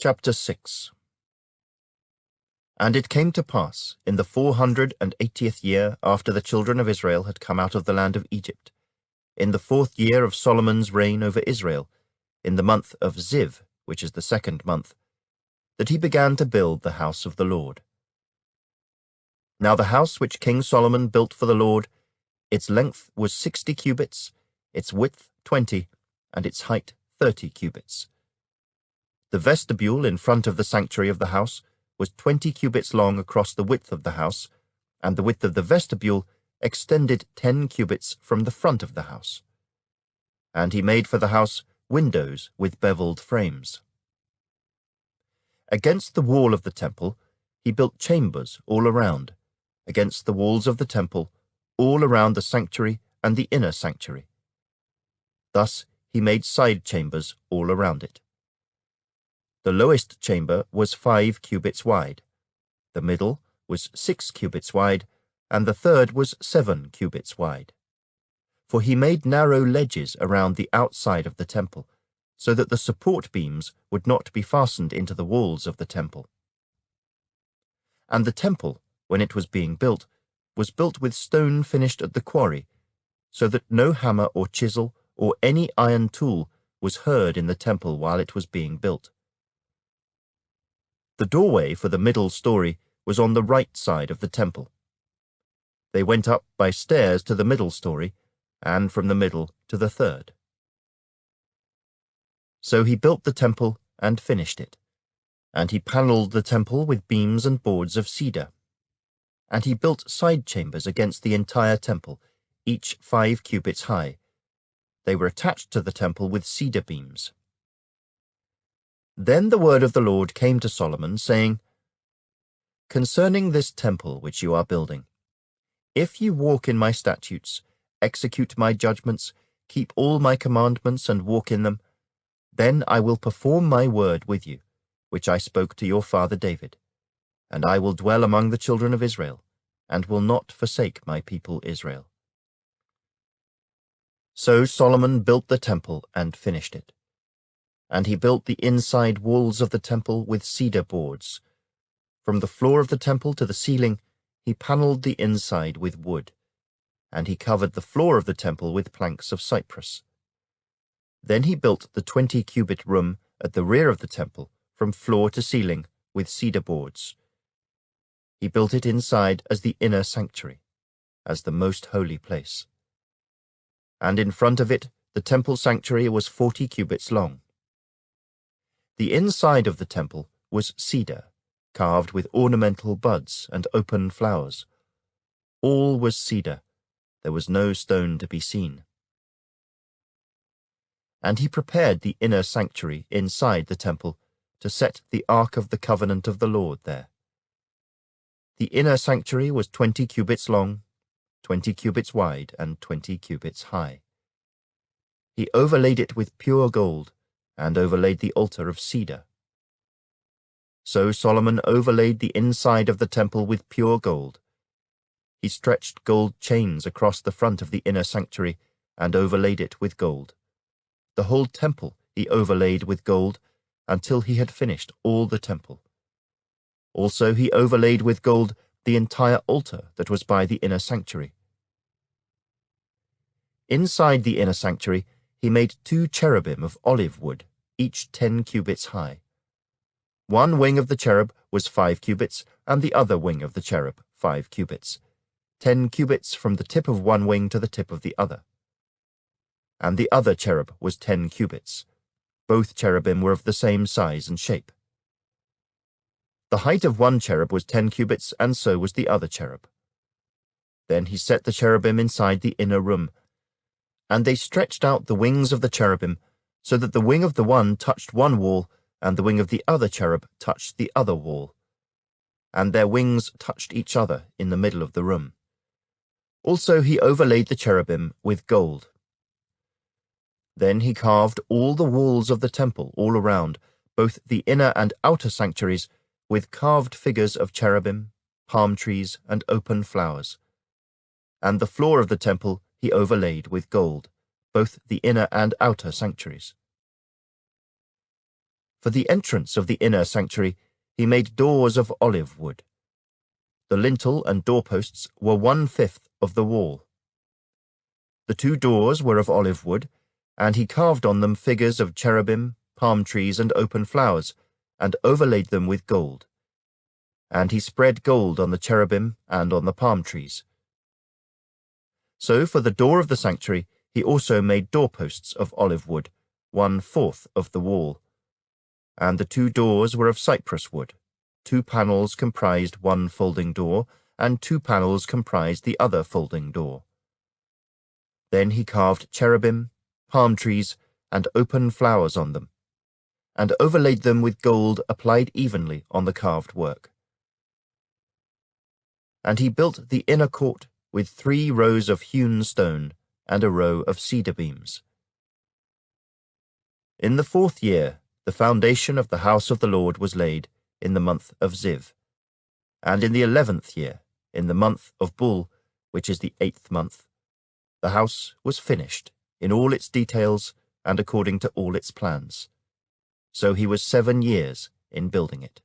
Chapter 6. And it came to pass, in the 480th year after the children of Israel had come out of the land of Egypt, in the 4th year of Solomon's reign over Israel, in the month of Ziv, which is the 2nd month, that he began to build the house of the Lord. Now the house which King Solomon built for the Lord, its length was 60 cubits, its width 20, and its height 30 cubits. The vestibule in front of the sanctuary of the house was 20 cubits long across the width of the house, and the width of the vestibule extended 10 cubits from the front of the house. And he made for the house windows with beveled frames. Against the wall of the temple he built chambers all around, against the walls of the temple, all around the sanctuary and the inner sanctuary. Thus he made side chambers all around it. The lowest chamber was 5 cubits wide, the middle was 6 cubits wide, and the third was 7 cubits wide. For he made narrow ledges around the outside of the temple, so that the support beams would not be fastened into the walls of the temple. And the temple, when it was being built, was built with stone finished at the quarry, so that no hammer or chisel or any iron tool was heard in the temple while it was being built. The doorway for the middle story was on the right side of the temple. They went up by stairs to the middle story, and from the middle to the third. So he built the temple and finished it, and he panelled the temple with beams and boards of cedar. And he built side chambers against the entire temple, each 5 cubits high. They were attached to the temple with cedar beams. Then the word of the Lord came to Solomon, saying, Concerning this temple which you are building, if you walk in my statutes, execute my judgments, keep all my commandments and walk in them, then I will perform my word with you, which I spoke to your father David, and I will dwell among the children of Israel, and will not forsake my people Israel. So Solomon built the temple and finished it. And he built the inside walls of the temple with cedar boards. From the floor of the temple to the ceiling, he panelled the inside with wood, and he covered the floor of the temple with planks of cypress. Then he built the 20-cubit room at the rear of the temple, from floor to ceiling, with cedar boards. He built it inside as the inner sanctuary, as the most holy place. And in front of it the temple sanctuary was 40 cubits long. The inside of the temple was cedar, carved with ornamental buds and open flowers. All was cedar, there was no stone to be seen. And he prepared the inner sanctuary inside the temple to set the ark of the covenant of the Lord there. The inner sanctuary was 20 cubits long, 20 cubits wide, and 20 cubits high. He overlaid it with pure gold, and overlaid the altar of cedar. So Solomon overlaid the inside of the temple with pure gold. He stretched gold chains across the front of the inner sanctuary and overlaid it with gold. The whole temple he overlaid with gold until he had finished all the temple. Also he overlaid with gold the entire altar that was by the inner sanctuary. Inside the inner sanctuary he made 2 cherubim of olive wood, each 10 cubits high. One wing of the cherub was 5 cubits, and the other wing of the cherub 5 cubits, 10 cubits from the tip of one wing to the tip of the other. And the other cherub was 10 cubits. Both cherubim were of the same size and shape. The height of one cherub was 10 cubits, and so was the other cherub. Then he set the cherubim inside the inner room, and they stretched out the wings of the cherubim, so that the wing of the one touched one wall, and the wing of the other cherub touched the other wall. And their wings touched each other in the middle of the room. Also he overlaid the cherubim with gold. Then he carved all the walls of the temple all around, both the inner and outer sanctuaries, with carved figures of cherubim, palm trees, and open flowers. And the floor of the temple he overlaid with gold, both the inner and outer sanctuaries. For the entrance of the inner sanctuary he made doors of olive wood. The lintel and doorposts were 1/5 of the wall. The 2 doors were of olive wood, and he carved on them figures of cherubim, palm trees, and open flowers, and overlaid them with gold. And he spread gold on the cherubim and on the palm trees. So for the door of the sanctuary he also made doorposts of olive wood, 1/4 of the wall. And the 2 doors were of cypress wood. 2 panels comprised one folding door, and 2 panels comprised the other folding door. Then he carved cherubim, palm trees, and open flowers on them, and overlaid them with gold applied evenly on the carved work. And he built the inner court with 3 rows of hewn stone and a row of cedar beams. In the 4th year, the foundation of the house of the Lord was laid in the month of Ziv. And in the 11th year, in the month of Bul, which is the 8th month, the house was finished in all its details and according to all its plans. So he was 7 years in building it.